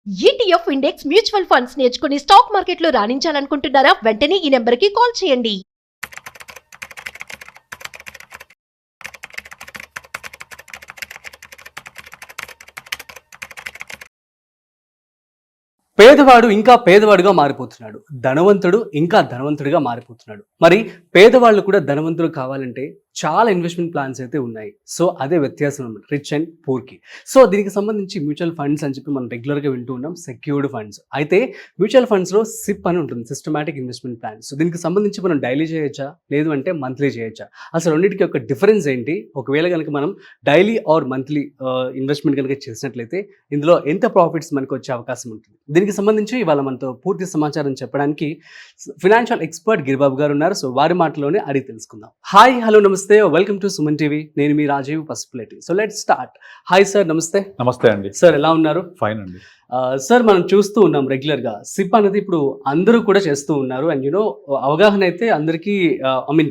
ETF index mutual funds నేర్చుకుని stock మార్కెట్లో రాణించాలనుకుంటున్నారా? వెంటనే ఈ నెంబర్కి కాల్ చేయండి. పేదవాడు ఇంకా పేదవాడుగా మారిపోతున్నాడు, ధనవంతుడు ఇంకా ధనవంతుడిగా మారిపోతున్నాడు. మరి పేదవాళ్ళు కూడా ధనవంతులు కావాలంటే చాలా ఇన్వెస్ట్మెంట్ ప్లాన్స్ అయితే ఉన్నాయి. సో అదే వ్యత్యాసం అన్నమాట రిచ్ అండ్ పూర్కి. సో దీనికి సంబంధించి మ్యూచువల్ ఫండ్స్ అని చెప్పి మనం రెగ్యులర్గా వింటూ ఉన్నాం, సెక్యూర్డ్ ఫండ్స్. అయితే మ్యూచువల్ ఫండ్స్లో సిప్ అని ఉంటుంది, సిస్టమాటిక్ ఇన్వెస్ట్మెంట్ ప్లాన్. సో దీనికి సంబంధించి మనం డైలీ చేయొచ్చా, లేదు అంటే మంత్లీ చేయొచ్చా, అసలు రెండింటికి ఒక డిఫరెన్స్ ఏంటి, ఒకవేళ కనుక మనం డైలీ ఆర్ మంత్లీ ఇన్వెస్ట్మెంట్ కనుక చేసినట్లయితే ఇందులో ఎంత ప్రాఫిట్స్ మనకు వచ్చే అవకాశం ఉంటుంది. దీనికి సంబంధించి ఇవాళ మనతో పూర్తి సమాచారం చెప్పడానికి ఫినాన్షియల్ ఎక్స్పర్ట్ గిరిబాబు గారు ఉన్నారు. సో వారి మాటలోనే అడిగి తెలుసుకుందాం. హాయ్, హలో, నమస్తే, వెల్కమ్ టు సుమన్ టీవీ. నేను మీ Rajeev Pasupuleti. So let's start. Hi sir, నమస్తే. నమస్తే అండి. సార్ ఎలా ఉన్నారు? ఫైన్ అండి. సార్ మనం చూస్తూ ఉన్నాం రెగ్యులర్గా సిప్ అనేది ఇప్పుడు అందరూ కూడా చేస్తూ ఉన్నారు. అండ్ అవగాహన అయితే అందరికీ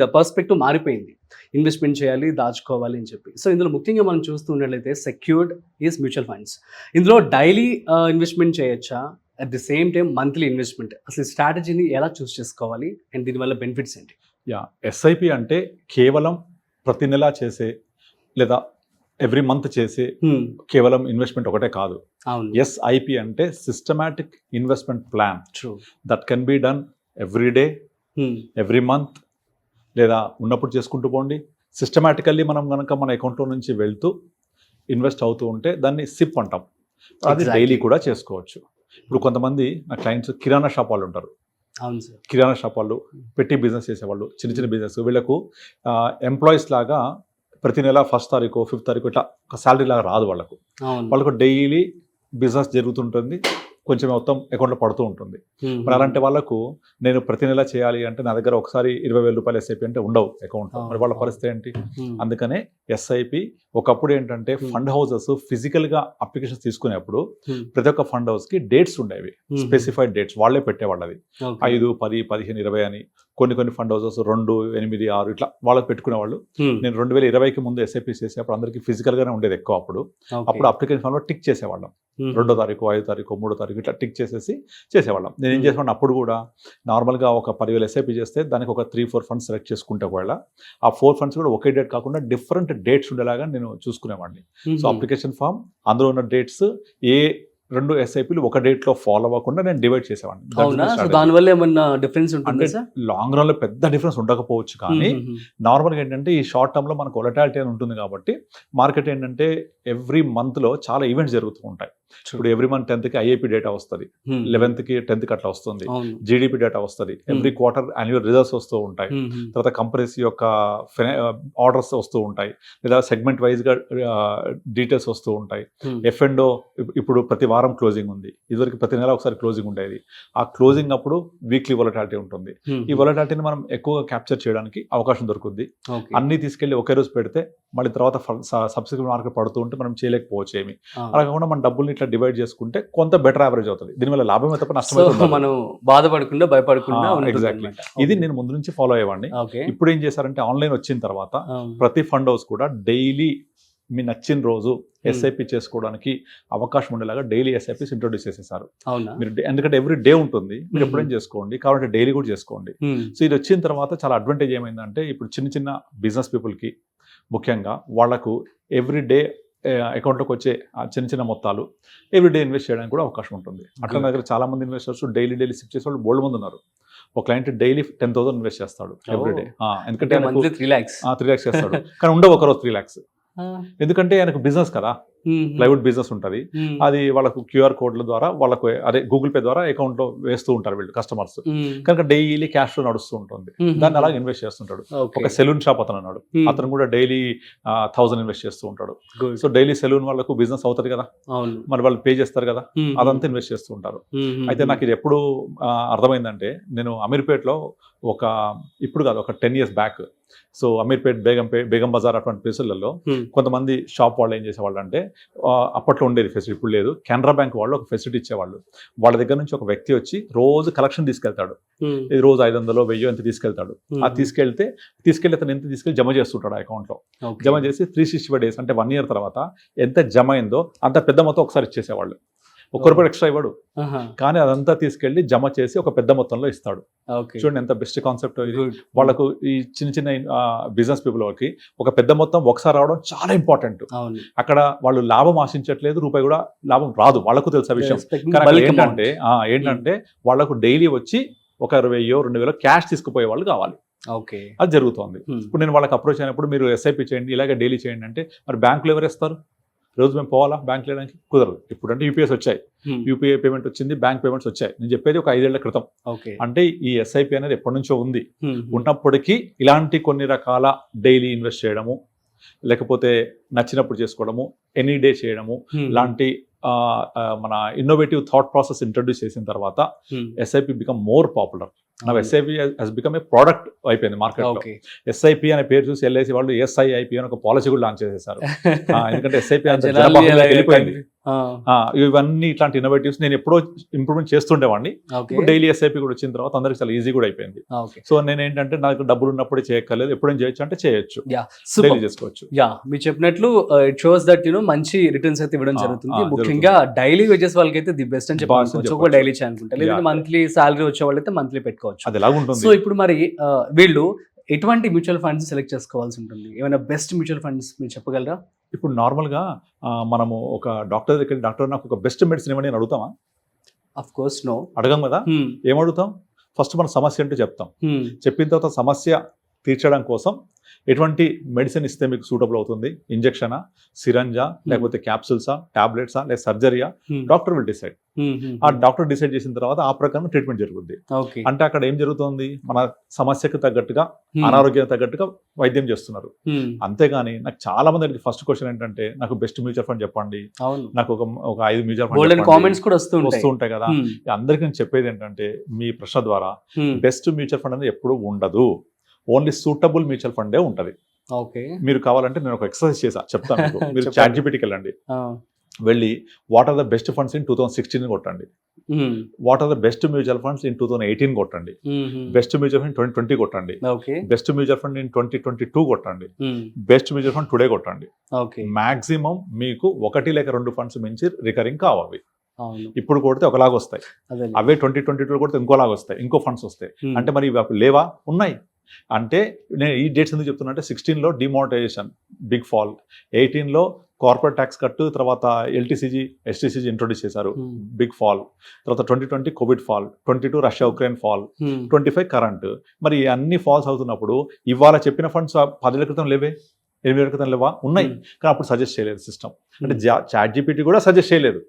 ద పర్స్పెక్టివ్ మారిపోయింది. ఇన్వెస్ట్మెంట్ చేయాలి, దాచుకోవాలి అని చెప్పి. సో ఇందులో ముఖ్యంగా మనం చూస్తూ ఉన్నట్లయితే సెక్యూర్డ్ ఈజ్ మ్యూచువల్ ఫండ్స్. ఇందులో డైలీ ఇన్వెస్ట్మెంట్ చేయొచ్చా, at the same time monthly investment, అసలు ఈ స్ట్రాటజీని ఎలా చూస్ చేసుకోవాలి అండ్ దీనివల్ల బెనిఫిట్స్ ఏంటి? ఎస్ఐపి అంటే కేవలం ప్రతి నెల చేసే లేదా ఎవ్రీ మంత్ చేసే కేవలం ఇన్వెస్ట్మెంట్ ఒకటే కాదు. ఎస్ఐపి అంటే systematic investment plan that can be done every day, every month, లేదా ఉన్నప్పుడు చేసుకుంటూ పోండి. సిస్టమాటికల్లీ మనం కనుక మన అకౌంట్లో నుంచి వెళ్తూ ఇన్వెస్ట్ అవుతూ ఉంటే దాన్ని సిప్ అంటాం. అది డైలీ కూడా చేసుకోవచ్చు. ఇప్పుడు కొంతమంది నా క్లయింట్స్ కిరాణా షాప్ వాళ్ళు ఉంటారు. అవును సార్. కిరాణా షాప్ వాళ్ళు, పెట్టి బిజినెస్ చేసేవాళ్ళు, చిన్న చిన్న బిజినెస్, వీళ్ళకు ఎంప్లాయీస్ లాగా ప్రతి నెల 1st తారీఖు 5th తారీఖు ఇట్లా ఒక శాలరీ లాగా రాదు వాళ్ళకు డైలీ బిజినెస్ జరుగుతుంటుంది, కొంచెం మొత్తం అకౌంట్లో పడుతూ ఉంటుంది. మరి అలాంటి వాళ్ళకు నేను ప్రతి నెల చేయాలి అంటే నా దగ్గర ఒకసారి 20,000 రూపాయలు ఎస్ఐపి అంటే ఉండవు అకౌంట్లో. మరి వాళ్ళ పరిస్థితి ఏంటి? అందుకనే ఎస్ఐపి ఒకప్పుడు ఏంటంటే ఫండ్ హౌసెస్ ఫిజికల్గా అప్లికేషన్స్ తీసుకునేప్పుడు ప్రతి ఒక్క ఫండ్ హౌస్కి డేట్స్ ఉండేవి, స్పెసిఫైడ్ డేట్స్ వాళ్ళే పెట్టేవాళ్ళు. అది 5, 10, 15, 20 అని. కొన్ని ఫండ్ హౌసెస్ 2, 8, 6 ఇట్లా వాళ్ళకి పెట్టుకునేవాళ్ళు. నేను 2020కి ముందు ఎస్ఐపి చేసేప్పుడు అందరికీ ఫిజికల్గానే ఉండేది ఎక్కువ. అప్పుడు అప్లికేషన్ ఫామ్లో టిక్ చేసేవాళ్ళం. 2వ తారీఖు, 5వ తారీఖు, 3వ తారీఖు ఇట్లా టిక్ చేసేసి చేసేవాళ్ళం. నేను ఏం చేసేవాడిని అప్పుడు కూడా, నార్మల్గా ఒక 10,000 ఎస్ఐపి చేస్తే దానికి ఒక 3-4 ఫండ్స్ సెలెక్ట్ చేసుకుంటే ఒకవేళ ఆ 4 ఫండ్స్ కూడా ఒకే డేట్ కాకుండా డిఫరెంట్ డేట్స్ ఉండేలాగా నేను చూసుకునేవాడిని. సో అప్లికేషన్ ఫామ్, అందులో ఉన్న డేట్స్, ఏ 2 ఎస్ఐపిలు ఒక డేట్లో ఫాలో అవ్వకుండా నేను డివైడ్ చేసేవాడిని. దానివల్ల ఏమన్నా డిఫరెన్స్ ఉంటుంది? లాంగ్ రన్ లో పెద్ద డిఫరెన్స్ ఉండకపోవచ్చు, కానీ నార్మల్గా ఏంటంటే ఈ షార్ట్ టర్మ్ లో మనకు వొలటాలిటీ అని ఉంటుంది కాబట్టి మార్కెట్ ఏంటంటే ఎవ్రీ మంత్ లో చాలా ఈవెంట్స్ జరుగుతూ ఉంటాయి. ఇప్పుడు every month 10th IIP data వస్తుంది, 11th 10th అట్లా వస్తుంది, జీడిపి డేటా వస్తుంది, ఎవ్రీ క్వార్టర్ యాన్యువల్ రిజల్ట్స్ వస్తూ ఉంటాయి, తర్వాత కంపెనీస్ యొక్క ఆర్డర్స్ వస్తూ ఉంటాయి, లేదా సెగ్మెంట్ వైజ్ గా డీటెయిల్స్ వస్తూ ఉంటాయి. F&O ఇప్పుడు ప్రతి వారం క్లోజింగ్ ఉంది, ఇదివరకు ప్రతి నెల ఒకసారి క్లోజింగ్ ఉండేది. ఆ క్లోజింగ్ అప్పుడు వీక్లీ వొలటాలిటీ ఉంటుంది. ఈ వొలటాలిటీని మనం ఎక్కువగా క్యాప్చర్ చేయడానికి అవకాశం దొరుకుతుంది. అన్ని తీసుకెళ్లి ఒకే రోజు పెడితే మళ్ళీ తర్వాత సబ్సిక్వెంట్ మార్కెట్ పడుతూ ఉంటే మనం చేయలేకపోవచ్చు ఏమి. అలా కాకుండా మన డబ్బుల్ని ఇట్లా డివైడ్ చేసుకుంటే కొంత బెటర్ యావరేజ్ అవుతుంది. దీనివల్ల లాభమే తప్ప నష్టం మనం బాధపడకుండా భయపడకుండా. ఎగ్జాక్ట్లీ, ఇది నేను ముందు నుంచి ఫాలో అయ్యేవాడిని. ఇప్పుడు ఏం చేశారంటే ఆన్లైన్ వచ్చిన తర్వాత ప్రతి ఫండ్ హౌస్ కూడా డైలీ మీ నచ్చిన రోజు ఎస్ఐపి చేసుకోవడానికి అవకాశం ఉండేలాగా డైలీ ఎస్ఐపిస్ ఇంట్రొడ్యూస్ చేసేసారు. మీరు ఎందుకంటే ఎవ్రీ డే ఉంటుంది, మీరు ఎప్పుడైనా చేసుకోండి, కాబట్టి డైలీ కూడా చేసుకోండి. సో ఇది వచ్చిన తర్వాత చాలా అడ్వాంటేజ్ ఏమైందంటే ఇప్పుడు చిన్న బిజినెస్ పీపుల్కి ముఖ్యంగా వాళ్ళకు ఎవ్రీ డే అకౌంట్లోకి వచ్చే చిన్న మొత్తాలు ఎవ్రీడే ఇన్వెస్ట్ చేయడానికి కూడా అవకాశం ఉంటుంది. అట్లా దగ్గర చాలా మంది ఇన్వెస్టర్స్ డైలీ సిప్ చేసే వాళ్ళు బోల్డ్ మంది ఉన్నారు. ఒక క్లయింట్ డైలీ 10,000 ఇన్వెస్ట్ చేస్తాడు ఎవ్రీడే. ఎందుకంటే 3 lakhs చేస్తాడు, కానీ ఉండవు ఒకరోజు 3 lakhs. ఎందుకంటే ఆయనకు బిజినెస్ కదా, ప్లైవుడ్ బిజినెస్ ఉంటుంది. అది వాళ్ళకు QR కోడ్ల ద్వారా వాళ్ళకు అదే గూగుల్ పే ద్వారా అకౌంట్ లో వేస్తూ ఉంటారు వీళ్ళు కస్టమర్స్. కనుక డైలీ క్యాష్ లో నడుస్తూ ఉంటుంది, దాన్ని అలాగే ఇన్వెస్ట్ చేస్తుంటాడు. ఒక సెలూన్ షాప్ అతను అన్నాడు, అతను కూడా డైలీ 1,000 ఇన్వెస్ట్ చేస్తూ ఉంటాడు. సో డైలీ సెలూన్ వాళ్ళకు బిజినెస్ అవుతుంది కదా, మరి వాళ్ళు పే చేస్తారు కదా, అదంతా ఇన్వెస్ట్ చేస్తూ ఉంటారు. అయితే నాకు ఇది ఎప్పుడు అర్థమైందంటే, నేను అమీర్పేట్లో ఇప్పుడు కాదు ఒక 10 years back, so Ameerpet, Begum Bazaar అటువంటి ప్లేసులలో కొంతమంది షాప్ వాళ్ళు ఏం చేసేవాళ్ళు అంటే, అప్పట్లో ఉండేది ఫెసిలిటీ, ఇప్పుడు లేదు. కెనరా బ్యాంక్ వాళ్ళు ఒక ఫెసిలిటీ ఇచ్చేవాళ్ళు. వాళ్ళ దగ్గర నుంచి ఒక వ్యక్తి వచ్చి రోజు కలెక్షన్ తీసుకెళ్తాడు. ఇది రోజు 500, 1000 ఎంత తీసుకెళ్తాడు. ఆ తీసుకెళ్ళి అతను ఎంత తీసుకెళ్ళి జమ చేస్తుంటాడు ఆ అకౌంట్లో. జమ చేసి 365 days అంటే 1 year తర్వాత ఎంత జమ అయిందో అంత పెద్ద మొత్తం ఒకసారి ఇచ్చేసేవాళ్ళు. రూపాయి ఎక్స్ట్రా ఇవ్వడు, కానీ అదంతా తీసుకెళ్లి జమ చేసి ఒక పెద్ద మొత్తంలో ఇస్తాడు. చూడండి ఎంత బెస్ట్ కాన్సెప్ట్ ఇది. వాళ్ళకు ఈ చిన్న చిన్న బిజినెస్ పీపుల్ వాళ్ళకి ఒక పెద్ద మొత్తం ఒకసారి రావడం చాలా ఇంపార్టెంట్. అక్కడ వాళ్ళు లాభం ఆశించట్లేదు, రూపాయి కూడా లాభం రాదు, వాళ్ళకు తెలుసా విషయం. కానీ ఏంటంటే వాళ్ళకు డైలీ వచ్చి ఒక 20,000-2,000 క్యాష్ తీసుకుపోయే వాళ్ళు కావాలి. అది జరుగుతోంది. ఇప్పుడు నేను వాళ్ళకి అప్రోచ్ అయినప్పుడు మీరు ఎస్ఐపి చేయండి, ఇలాగే డైలీ చేయండి అంటే మరి బ్యాంకులు ఎవరు ఇస్తారు? రోజు మేము పోవాలా బ్యాంక్ లేడానికి? కుదరదు. ఇప్పుడు అంటే యూపీఎస్ వచ్చాయి, యూపీఐ పేమెంట్ వచ్చింది, బ్యాంక్ పేమెంట్స్ వచ్చాయి. నేను చెప్పేది ఒక 5 ఏళ్ల క్రితం. అంటే ఈ ఎస్ఐపి అనేది ఎప్పటి నుంచో ఉంది. ఉన్నప్పటికీ ఇలాంటి కొన్ని రకాల డైలీ ఇన్వెస్ట్ చేయడము, లేకపోతే నచ్చినప్పుడు చేసుకోవడము, ఎనీ డే చేయడము, ఇలాంటి మన ఇన్నోవేటివ్ థాట్ ప్రాసెస్ ఇంట్రడ్యూస్ చేసిన తర్వాత SIP become more popular. SIP has become a product అయిపోయింది మార్కెట్లో. ఎస్ఐపి అనే పేరు చూసి ఎల్ఐసి వాళ్ళు ఎస్ఐఐపి అని ఒక పాలసీ కూడా లాంచ్ చేసేసారు. ఎందుకంటే ఎస్ఐపి వెళ్ళిపోయింది. ఇవన్నీ ఇట్లాంటి ఇన్నోవేటివ్స్ నేను ఎప్పుడో ఇంప్రూవ్మెంట్ చేస్తుండేవాడిని. ఇప్పుడు డైలీ ఎస్ఐపి కూడా వచ్చిన తర్వాత అందరికి చాలా ఈజీ కూడా అయిపోయింది. సో నేను ఏంటంటే నాకు డబ్బులు ఉన్నప్పుడే చేయక్కర్లేదు, ఎప్పుడైనా చేయొచ్చు అంటే చేయొచ్చు, డైలీ చేసుకోవచ్చు. మీరు చెప్పినట్లు ఇట్ షోస్ దట్ మంచి రిటర్న్స్ అయితే ఇవ్వడం జరుగుతుంది. ముఖ్యంగా డైలీ వేజెస్ వాళ్ళకి అయితే ది బెస్ట్ అని చెప్పాలి. డైలీ చేయాలనుకుంటే, లేదా మంత్లీ సాలరీ వచ్చే వాళ్ళైతే మంత్లీ పెట్టుకోవచ్చు. అది ఎలా ఉంటుంది. సో ఇప్పుడు మరి వీళ్ళు ఎటువంటి మ్యూచువల్ ఫండ్స్ సెలెక్ట్ చేసుకోవాల్సి ఉంటుంది? ఏమైనా బెస్ట్ మ్యూచువల్ ఫండ్స్ మీరు చెప్పగలరా? ఇప్పుడు నార్మల్గా మనము ఒక డాక్టర్ దగ్గర డాక్టర్ నాకు ఒక బెస్ట్ మెడిసిన్ ఇవ్వండి అని అడుగుతామా? ఆఫ్ కోర్స్ నో, అడగం కదా. ఏమడుగుతాం? ఫస్ట్ మన సమస్య అంటే చెప్తాం. చెప్పిన తర్వాత సమస్య తీర్చడం కోసం ఎటువంటి మెడిసిన్ ఇస్తే మీకు సూటబుల్ అవుతుంది, ఇంజెక్షనా, సిరంజా, లేకపోతే క్యాప్సూల్సా, టాబ్లెట్సా, లేదా సర్జరీయా, డాక్టర్ విల్ డిసైడ్. ఆ డాక్టర్ డిసైడ్ చేసిన తర్వాత ఆ ప్రకారం ట్రీట్మెంట్ జరుగుద్ది. అంటే అక్కడ ఏం జరుగుతుంది, మన సమస్యకు తగ్గట్టుగా, అనారోగ్యానికి తగ్గట్టుగా వైద్యం చేస్తున్నారు. అంతేగాని నాకు చాలా మంది ఫస్ట్ క్వశ్చన్ ఏంటంటే నాకు బెస్ట్ మ్యూచువల్ ఫండ్ చెప్పండి, నాకు ఒక 5 మ్యూచువల్ ఫండ్ కామెంట్స్ కూడా వస్తూ ఉంటాయి కదా. అందరికీ నేను చెప్పేది ఏంటంటే మీ ప్రశ్న ద్వారా బెస్ట్ మ్యూచువల్ ఫండ్ అనేది ఎప్పుడు ఉండదు, ఓన్లీ సూటబుల్ మ్యూచువల్ ఫండే ఉంటుంది. మీరు కావాలంటే నేను ఒక ఎక్సర్సైజ్ చేసా చెప్తాను మీకు. మీరు ChatGPTకి వెళ్ళండి, వెళ్ళి what are the best funds in 2016 కొట్టండి, what are the best mutual funds in 2018 కొట్టండి, బెస్ట్ మ్యూచువల్ ఫండ్ 2020 కొట్టండి, బెస్ట్ మ్యూచువల్ ఫండ్ ఇన్ 2022 కొట్టండి, బెస్ట్ మ్యూచువల్ ఫండ్ టుడే కొట్టండి. మాక్సిమం మీకు 1 లేక 2 ఫండ్స్ మించి రికరింగ్ కావాలి. ఇప్పుడు కొడితే ఒకలాగా వస్తాయి, అవే 2022 కొడితే ఇంకోలాగా వస్తాయి, ఇంకో ఫండ్స్ వస్తాయి. అంటే మరి లేవా? ఉన్నాయి. అంటే నేను ఈ డేట్స్ ఎందుకు చెప్తున్నా అంటే 16లో డిమానిటైజేషన్ బిగ్ ఫాల్, 18లో కార్పొరేట్ ట్యాక్స్ కట్టు, తర్వాత ఎల్టీసీజీ ఎస్టీసీజీ ఇంట్రొడ్యూస్ చేశారు, బిగ్ ఫాల్, తర్వాత 2020 Covid fall, 22 Russia Ukraine fall, 25 current. మరి అన్ని ఫాల్స్ అవుతున్నప్పుడు ఇవాళ చెప్పిన ఫండ్స్ 10 ఏళ్ల క్రితం లేవే, 8 ఏళ్ల క్రితం లేవా? ఉన్నాయి, కానీ అప్పుడు సజెస్ట్ చేయలేదు సిస్టమ్. అంటే ChatGPT కూడా సజెస్ట్ చేయలేదు.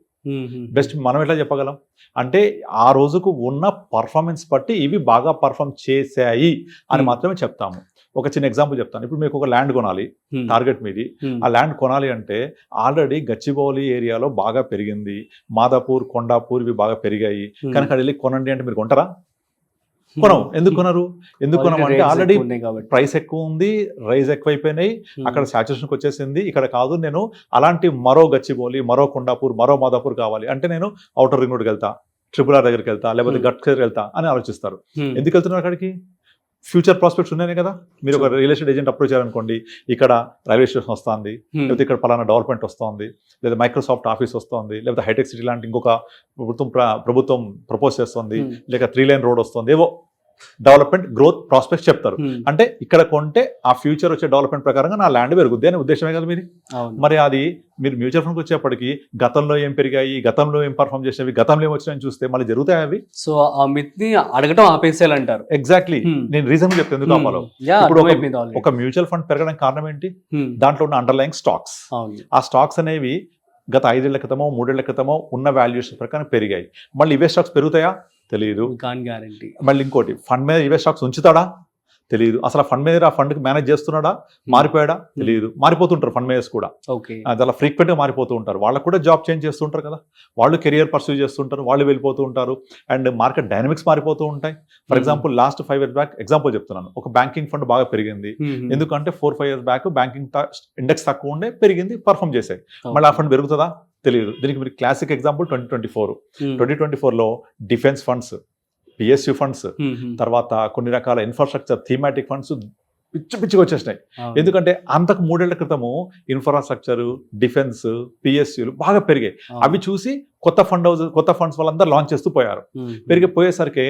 బెస్ట్ మనం ఎట్లా చెప్పగలం అంటే ఆ రోజుకు ఉన్న పర్ఫార్మెన్స్ బట్టి ఇవి బాగా పర్ఫార్మ్ చేశాయి అని మాత్రమే చెప్తాము. ఒక చిన్న ఎగ్జాంపుల్ చెప్తాను. ఇప్పుడు మీకు ఒక ల్యాండ్ కొనాలి, టార్గెట్ మీది. ఆ ల్యాండ్ కొనాలి అంటే ఆల్రెడీ గచ్చిబౌలి ఏరియాలో బాగా పెరిగింది, మాదాపూర్, కొండాపూర్ ఇవి బాగా పెరిగాయి, కానీ అక్కడ వెళ్ళి కొనండి అంటే మీరు కొంటారా? కొనం. ఎందుకు కొనరు? ఎందుకు కొనమంటే ఆల్రెడీ ప్రైస్ ఎక్కువ ఉంది, రైజ్ ఎక్కువైపోయినాయి, అక్కడ సాచురేషన్కి వచ్చేసింది. ఇక్కడ కాదు, నేను అలాంటి మరో గచ్చిబౌలి, మరో కొండాపూర్, మరో మాదాపూర్ కావాలి అంటే నేను ఔటర్ రింగ్ రోడ్కి వెళ్తా, RRR దగ్గరికి వెళ్తా, లేకపోతే గట్ దగ్గరికి వెళ్తా అని ఆలోచిస్తారు. ఎందుకు వెళ్తున్నారు అక్కడికి? ఫ్యూచర్ ప్రాస్పెక్ట్స్ ఉన్నాయి కదా. మీరు ఒక రియల్ ఎస్టేట్ ఏజెంట్ అప్రోచ్ చేయాలనుకోండి, ఇక్కడ రైల్వే స్టేషన్ వస్తుంది, లేకపోతే ఇక్కడ పలానా డెవలప్మెంట్ వస్తుంది, లేదా మైక్రోసాఫ్ట్ ఆఫీస్ వస్తుంది, లేకపోతే హైటెక్ సిటీ లాంటి ఇంకొక ప్రభుత్వం ప్రపోజ్ చేస్తుంది, లేక 3 లైన్ రోడ్ వస్తుంది, ఏవో డెవలప్మెంట్ గ్రోత్ ప్రాస్పెక్ట్స్ చెప్తారు. అంటే ఇక్కడ కొంటే ఆ ఫ్యూచర్ వచ్చే డెవలప్మెంట్ ప్రకారంగా నా ల్యాండ్ పెరుగుద్ది అనే ఉద్దేశమే కదా మీది. మరి అది మీరు మ్యూచువల్ ఫండ్కి వచ్చేప్పటికి గతంలో ఏం పెరిగాయి, గతంలో ఏం పర్ఫామ్ చేసేవి, గతంలో ఏం వచ్చినాయని చూస్తే మళ్ళీ జరుగుతాయి అవి. సో ఆ మిత్ని అడగటం ఆపేసేయాలంటారు. ఎగ్జాక్ట్లీ. నేను రీజన్ చెప్తాను ఎందుకు ఆపాలో. ఇప్పుడు ఒక మ్యూచువల్ ఫండ్ పెరగడానికి కారణం ఏంటి? దాంట్లో ఉన్న అండర్లైయింగ్ స్టాక్స్. ఆ స్టాక్స్ అనేవి గత 5 ఏళ్ల క్రితమో 3 ఏళ్ల క్రితమో ఉన్న వాల్యుయేషన్ ప్రకారం పెరిగాయి. మళ్ళీ ఇవే స్టాక్స్ పెరుగుతాయా? తెలియదు. మళ్ళీ ఇంకోటి, ఫండ్ మీద ఇవే స్టాక్స్ ఉంచుతాడా? తెలియదు. అసలు ఫండ్ మేనేజర్ ఆ ఫండ్కి మేనేజ్ చేస్తున్నాడా, మారిపోయాడా? తెలియదు. మారిపోతుంటారు ఫండ్ మేనేజర్స్ కూడా, అలా ఫ్రీక్వెంట్గా మారిపోతూ ఉంటారు. వాళ్ళకు కూడా జాబ్ చేంజ్ చేస్తుంటారు కదా, వాళ్ళు కెరియర్ పర్సూ చేస్తుంటారు, వాళ్ళు వెళ్ళిపోతూ ఉంటారు. అండ్ మార్కెట్ డైనమిక్స్ మారిపోతూ ఉంటాయి. For example last 5 years back example చెప్తున్నాను, ఒక బ్యాంకింగ్ ఫండ్ బాగా పెరిగింది. ఎందుకంటే 4-5 years బ్యాక్ బ్యాంకింగ్ ఇండెక్స్ తక్కువ ఉండే, పెరిగింది, పర్ఫామ్ చేశాయి. మళ్ళీ ఆ ఫండ్ పెరుగుతుందా? తెలియదు. దీనికి మీరు క్లాసిక్ ఎగ్జాంపుల్ 2024లో డిఫెన్స్ ఫండ్స్, PSU ఫండ్స్, తర్వాత కొన్ని రకాల ఇన్ఫ్రాస్ట్రక్చర్ థీమాటిక్ ఫండ్స్ పిచ్చిగా వచ్చేసినాయి. ఎందుకంటే అంతకు 3 ఏళ్ల క్రితము ఇన్ఫ్రాస్ట్రక్చర్, డిఫెన్స్, PSUలు బాగా పెరిగాయి. అవి చూసి కొత్త ఫండ్స్ వాళ్ళందరూ లాంచ్ చేస్తూ పోయారు. పోయేసరికి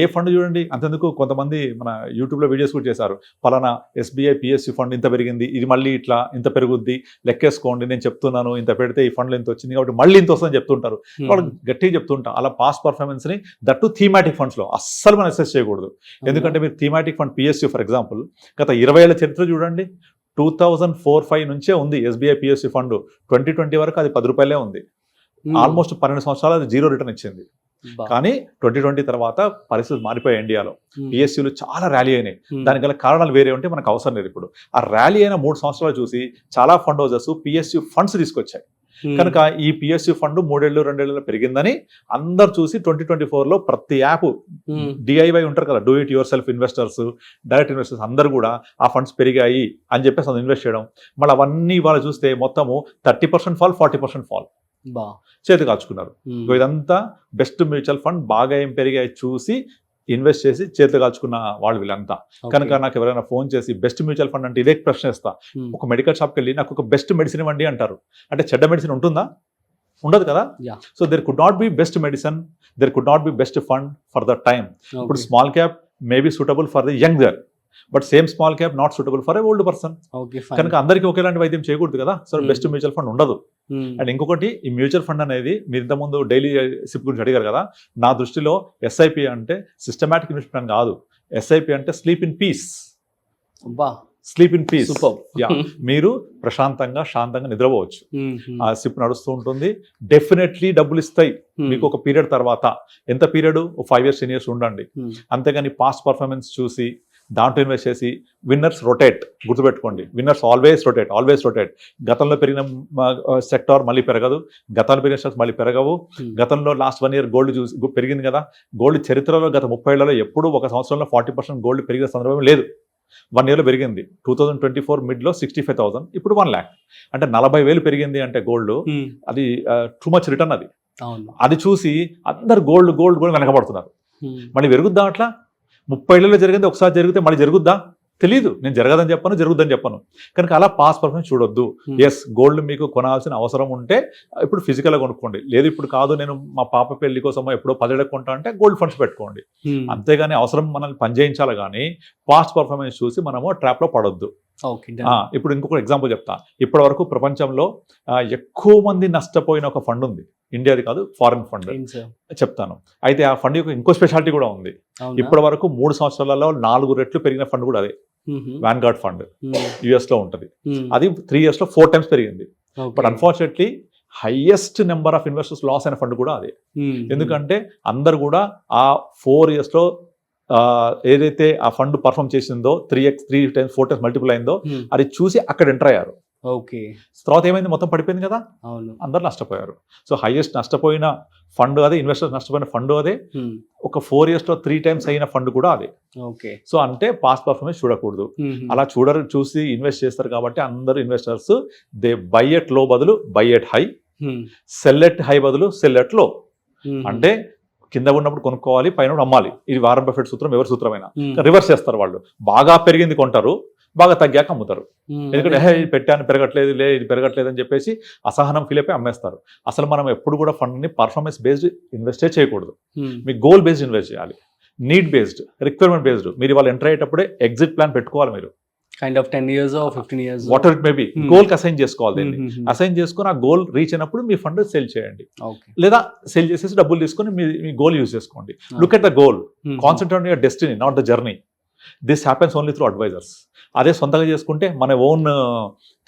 ఏ ఫండ్ చూడండి అంతెందుకు, కొంతమంది మన యూట్యూబ్లో వీడియోస్ కూడా చేశారు, పలానా SBI PSU ఫండ్ ఇంత పెరిగింది, ఇది మళ్ళీ ఇట్లా ఇంత పెరుగుద్ది, లెక్కేసుకోండి నేను చెప్తున్నాను, ఇంత పెడితే ఈ ఫండ్లు ఇంత వచ్చింది కాబట్టి మళ్ళీ ఇంత వస్తుందని చెప్తుంటారు. వాళ్ళు గట్టిగా చెప్తుంటారు. అలా పాస్ట్ పర్ఫార్మెన్స్ని దట్టు థీమాటిక్ ఫండ్స్లో అస్సలు మనం అసెస్ చేయకూడదు. ఎందుకంటే మీరు thematic fund PSU for example గత 20 ఏళ్ల చరిత్ర చూడండి, 2004-05 నుంచే ఉంది SBI PSU ఫండ్. 2020 వరకు అది 10 రూపాయలే ఉంది. ఆల్మోస్ట్ 12 సంవత్సరాలు అది 0 రిటర్న్ ఇచ్చింది. కానీ 2020 తర్వాత పరిస్థితులు మారిపోయాయి. ఇండియాలో PSUలు చాలా ర్యాలీ అయినాయి. దానికి గల కారణాలు వేరే ఉంటే మనకు అవసరం లేదు. ఇప్పుడు ఆ ర్యాలీ అయిన 3 సంవత్సరాలు చూసి చాలా ఫండ్ హౌజర్స్ PSU ఫండ్స్ తీసుకొచ్చాయి. కనుక ఈ PSU ఫండ్ 2 ఏళ్ళు పెరిగిందని అందరు చూసి 2024లో ప్రతి యాప్ DIY ఉంటారు కదా, do it your self investors, direct investors అందరూ కూడా ఆ ఫండ్స్ పెరిగాయి అని చెప్పేసి అది ఇన్వెస్ట్ చేయడం. మళ్ళీ అవన్నీ ఇవాళ చూస్తే మొత్తము 30% ఫాల్, 40% ఫాల్ చేతి కాల్చుకున్నారు. ఇదంతా బెస్ట్ మ్యూచువల్ ఫండ్ బాగా ఏం పెరిగాయి చూసి ఇన్వెస్ట్ చేసి చేతులు కాల్చుకున్న వాళ్ళు వీళ్ళంతా. కనుక నాకు ఎవరైనా ఫోన్ చేసి బెస్ట్ మ్యూచువల్ ఫండ్ అంటే ఇదే ప్రశ్న ఇస్తా. ఒక మెడికల్ షాప్కి వెళ్ళి నాకు ఒక బెస్ట్ మెడిసిన్ ఇవ్వండి అంటారు. అంటే చెడ్డ మెడిసిన్ ఉంటుందా? ఉండదు కదా. So there could not be best medicine, there could not be best fund for the time. ఇప్పుడు small cap may be suitable for the younger, but same small cap not suitable for a old person. కనుక అందరికీ ఒకేలాంటి వైద్యం చేయకూడదు కదా. So best mutual fund ఉండదు. And ఇంకొకటి, ఈ మ్యూచువల్ ఫండ్ అనేది మీరు ఇంతకుముందు డైలీ సిప్ గురించి అడిగారు కదా, నా దృష్టిలో SIP అంటే సిస్టమాటిక్ ఇన్వెస్ట్మెంట్ కాదు. SIP అంటే sleep in piece. Sleep in piece. మీరు ప్రశాంతంగా శాంతంగా నిద్రపోవచ్చు. ఆ సిప్ నడుస్తూ ఉంటుంది. డెఫినెట్లీ డబ్బులు ఇస్తాయి మీకు ఒక పీరియడ్ తర్వాత. ఎంత పీరియడ్? 5 years 10 years ఉండండి. అంతేగాని పాస్ట్ పర్ఫార్మెన్స్ చూసి దాంట్లో ఇన్వెస్ట్ చేసి విన్నర్స్ రొటేట్. గుర్తుపెట్టుకోండి, విన్నర్స్ ఆల్వేస్ రొటేట్. గతంలో పెరిగిన సెక్టార్ మళ్ళీ పెరగదు, గతంలో పెరిగిన స్టాక్స్ మళ్ళీ పెరగవు. గతంలో లాస్ట్ 1 year గోల్డ్ చూసి పెరిగింది కదా. గోల్డ్ చరిత్రలో గత 30 ఏళ్లలో ఎప్పుడు ఒక సంవత్సరంలో 40% గోల్డ్ పెరిగిన సందర్భం లేదు. 1 yearలో పెరిగింది. 2024 మిడ్లో 65,000, ఇప్పుడు 1 lakh. అంటే 40,000 పెరిగింది అంటే గోల్డ్, అది టూ మచ్ రిటర్న్. అది చూసి అందరు గోల్డ్ వెనకబడుతున్నారు. మళ్ళీ పెరుగుద్దా? అట్లా 30 ఏళ్లలో జరిగింది, ఒకసారి జరిగితే మళ్ళీ జరుగుద్దా? తెలీదు. నేను జరగదని చెప్పను, జరుగుద్దని చెప్పను. కనుక అలా పాస్ పర్ఫార్మెన్స్ చూడొద్దు. ఎస్, గోల్డ్ మీకు కొనాల్సిన అవసరం ఉంటే ఇప్పుడు ఫిజికల్గా కొనుక్కోండి. లేదు ఇప్పుడు కాదు నేను మా పాప పెళ్లి కోసమో ఎప్పుడో 10 ఏళ్ళకి కొంటా అంటే గోల్డ్ ఫండ్స్ పెట్టుకోండి. అంతేగాని అవసరం మనల్ని పనిచేయించాలి కానీ పాస్ట్ పర్ఫార్మెన్స్ చూసి మనము ట్రాప్లో పడొద్దు. ఇప్పుడు ఇంకొక ఎగ్జాంపుల్ చెప్తా. ఇప్పటి వరకు ప్రపంచంలో ఎక్కువ మంది నష్టపోయిన ఒక ఫండ్ ఉంది. ఇండియాది కాదు, ఫారిన్ ఫండ్ చెప్తాను. అయితే ఆ ఫండ్ యొక్క ఇంకో స్పెషాలిటీ కూడా ఉంది. ఇప్పటి వరకు 3 సంవత్సరాలలో 4 రెట్లు పెరిగిన ఫండ్ కూడా అదే. వాన్గార్డ్ ఫండ్ US లో ఉంటది. అది 3 years లో 4 times పెరిగింది. But unfortunately highest number of investors loss అయిన ఫండ్ కూడా అదే. ఎందుకంటే అందరు కూడా ఆ 4 years లో ఏదైతే ఆ ఫండ్ పర్ఫామ్ చేసిందో 3x 3 times 4 times మల్టిపుల్ అయిందో అది చూసి అక్కడ ఎంటర్ అయ్యారు. తర్వాత ఏమైంది? మొత్తం పడిపోయింది కదా. అందరు నష్టపోయారు. సో హైయెస్ట్ నష్టపోయిన ఫండ్ అదే, ఇన్వెస్టర్స్ నష్టపోయిన ఫండ్ అదే, ఒక 4 years లో 3 times అయిన ఫండ్ కూడా అదే. సో అంటే పాస్ట్ పర్ఫార్మెన్స్ చూడకూడదు. అలా చూసి ఇన్వెస్ట్ చేస్తారు కాబట్టి అందరు ఇన్వెస్టర్స్ దే బై ఎట్ లో బదులు by at high, cell at high బదులు సెల్ ఎట్ లో. అంటే కింద ఉన్నప్పుడు కొనుక్కోవాలి, పైన అమ్మాలి. ఇది వారన్ బఫెట్ సూత్రం, ఎవరి సూత్రమైనా. రివర్స్ చేస్తారు వాళ్ళు. బాగా పెరిగింది కొంటారు, బాగా తగ్గాక అమ్ముతారు. ఎందుకంటే ఇది పెట్టాను పెరగట్లేదు, ఇది పెరగట్లేదు అని చెప్పేసి అసహనం ఫీల్ అయిపోయి అమ్మేస్తారు. అసలు మనం ఎప్పుడు కూడా ఫండ్ని పర్ఫార్మెన్స్ బేస్డ్ ఇన్వెస్టే చేయకూడదు. మీ గోల్ బేస్డ్ ఇన్వెస్ట్ చేయాలి, నీడ్ బేస్డ్, రిక్వైర్మెంట్ బేస్డ్. మీరు వాళ్ళు ఎంటర్ అయ్యేటప్పుడే ఎగ్జిట్ ప్లాన్ పెట్టుకోవాలి. మీరు kind of 10 years or 15 years what ever it may be, goal కి అసైన్ చేసుకోవాలి. దీన్ని అసైన్ చేసుకుని ఆ గోల్ రీచ్ అయినప్పుడు మీ ఫండ్ సెల్ చేయండి, లేదా సెల్ చేసేసి డబ్బులు తీసుకొని మీ గోల్ యూజ్ చేసుకోండి. Look at the goal, concentrate on your destiny, not the journey. This happens only through advisors. అదే సొంతంగా చేసుకుంటే మన ఓన్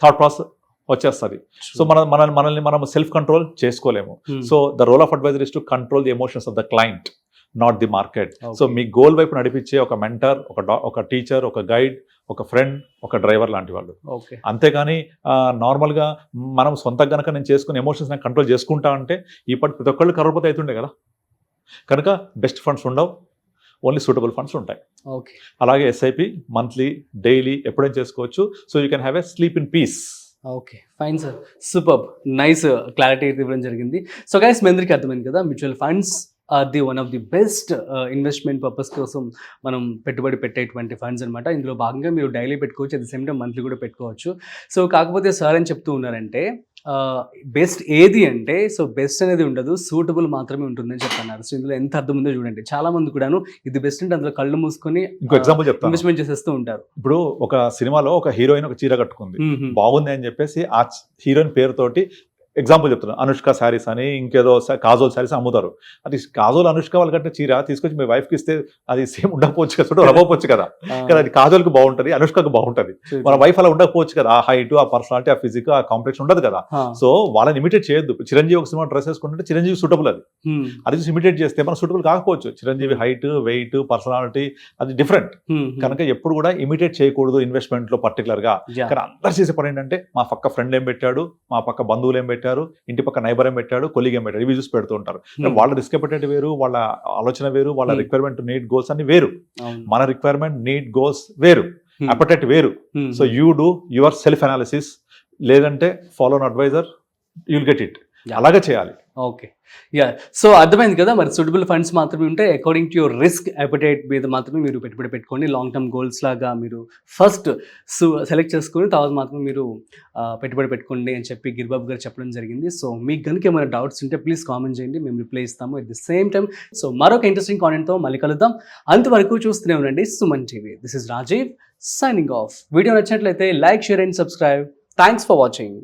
థాట్ ప్రాసెస్ వచ్చేస్తుంది. సో మనల్ని మనం సెల్ఫ్ కంట్రోల్ చేసుకోలేము. So the role of advisor is to control the emotions of the client, not the market. So మీ goal వైపు నడిపించే ఒక మెంటర్, ఒక టీచర్, ఒక గైడ్, ఒక ఫ్రెండ్, ఒక డ్రైవర్ లాంటి వాళ్ళు. అంతేగాని నార్మల్గా మనం సొంతంగా కనుక నేను చేసుకుని ఎమోషన్స్ నేను కంట్రోల్ చేసుకుంటా అంటే ఈ ప్రతి ఒక్కళ్ళు కరోడ్పతి అవుతుండే కదా. కనుక బెస్ట్ ఫండ్స్ ఉండవు, ఓన్లీ సూటబుల్ ఫండ్స్ ఉంటాయి. అలాగే SIP మంత్లీ, డైలీ ఎప్పుడైనా చేసుకోవచ్చు. So you can have a sleep in peace. Okay, fine sir, super, nice clarity ఇవ్వడం జరిగింది. సో గైస్, మీ అందరికీ అర్థమైంది కదా, mutual funds are the one of the best investment purpose కోసం మనం పెట్టుబడి పెట్టేటువంటి ఫండ్స్ అనమాట. ఇందులో భాగంగా మీరు డైలీ పెట్టుకోవచ్చు, at the same time monthly కూడా పెట్టుకోవచ్చు. సో కాకపోతే సార్ అని చెప్తూ ఉన్నారంటే బెస్ట్ ఏది అంటే సో బెస్ట్ అనేది ఉండదు, సూటబుల్ మాత్రమే ఉంటుందని చెప్పన్నారు. సో ఇందులో ఎంత అర్థం ఉందో చూడండి. చాలా మంది కూడాను ఇది బెస్ట్ అంటే అందులో కళ్ళు మూసుకొని ఇంకో ఎగ్జాంపుల్ చెప్తాను. ఇన్వెస్ట్మెంట్ చేసేస్తూ ఉంటారు. ఇప్పుడు ఒక సినిమాలో ఒక హీరోయిన్ ఒక చీర కట్టుకుంది, బాగుంది అని చెప్పేసి ఆ హీరోయిన్ పేరుతోటి ఎగ్జాంపుల్ చెప్తున్నాను, అనుష్క శారీస్ అని ఇంకేదో కాజోల్ శారీస్ అమ్ముతారు. అది కాజోల్ అనుష్క వాళ్ళకంటే చీర తీసుకొచ్చి మీ వైఫ్కి ఇస్తే అది సేమ్ ఉండకపోవచ్చు కదా, రవ్వకపోవచ్చు కదా. కదా అది కాజోల్కి బాగుంటుంది, అనుష్కకి బాగుంటుంది. మన వైఫ్ అలా ఉండకపోవచ్చు కదా, ఆ హైట్, ఆ పర్సనాలిటీ, ఆ ఫిజిక్, ఆ కాంప్లెక్స్ ఉండదు కదా. సో వాళ్ళని ఇమిటేట్ చేయొద్దు. చిరంజీవి ఒక సినిమా డ్రెస్ వేసుకుంటే చిరంజీవి సూటబుల్, అది చూసి ఇమిటేట్ చేస్తే మనం సూటబుల్ కాకపోవచ్చు. చిరంజీవి హైట్, వెయిట్, పర్సనాలిటీ అది డిఫరెంట్ కనుక ఎప్పుడు కూడా ఇమిటేట్ చేయకూడదు ఇన్వెస్ట్మెంట్ లో పర్టికులర్ గా. కానీ అందరు చేసే పని ఏంటంటే మా పక్క ఫ్రెండ్ ఏం పెట్టాడు, మా పక్క బంధువులు ఏం పెట్టారు, ఇంటి పక్క నైబర్ ఏం పెట్టాడు, కొలీగ్ ఏం పెట్టాడు, ఇవి చూసి పెడుతూ ఉంటారు. వాళ్ళ రిస్క్ అపెటైట్ వేరు, వాళ్ళ ఆలోచన వేరు, వాళ్ళ రిక్వైర్మెంట్ నీడ్ గోల్స్ అన్ని వేరు, మన రిక్వైర్మెంట్ నీడ్ గోల్స్ వేరు, అపెటైట్ వేరు. So you do yourself analysis, లేదంటే follow an advisor, you'll get it. అలాగే చేయాలి. Okay, yeah. సో అర్థమైంది కదా, మరి సూటబుల్ ఫండ్స్ మాత్రమే ఉంటాయి. According to your risk appetite మీద మాత్రమే మీరు పెట్టుబడి పెట్టుకోండి. లాంగ్ టర్మ్ గోల్స్ లాగా మీరు ఫస్ట్ సెలెక్ట్ చేసుకుని తర్వాత మాత్రం మీరు పెట్టుబడి పెట్టుకోండి అని చెప్పి గిరిబాబు గారు చెప్పడం జరిగింది. సో మీకు కనుక ఏమైనా డౌట్స్ ఉంటే ప్లీజ్ కామెంట్ చేయండి, మేము రిప్లై ఇస్తాము. At the same time so మరొక ఇంట్రెస్టింగ్ కాంటెంట్తో మళ్ళీ కలుద్దాం. అంతవరకు చూస్తూనే ఉండండి Suman TV. This is Rajeev signing off. Video నచ్చినట్లయితే like, share and subscribe. Thanks for watching.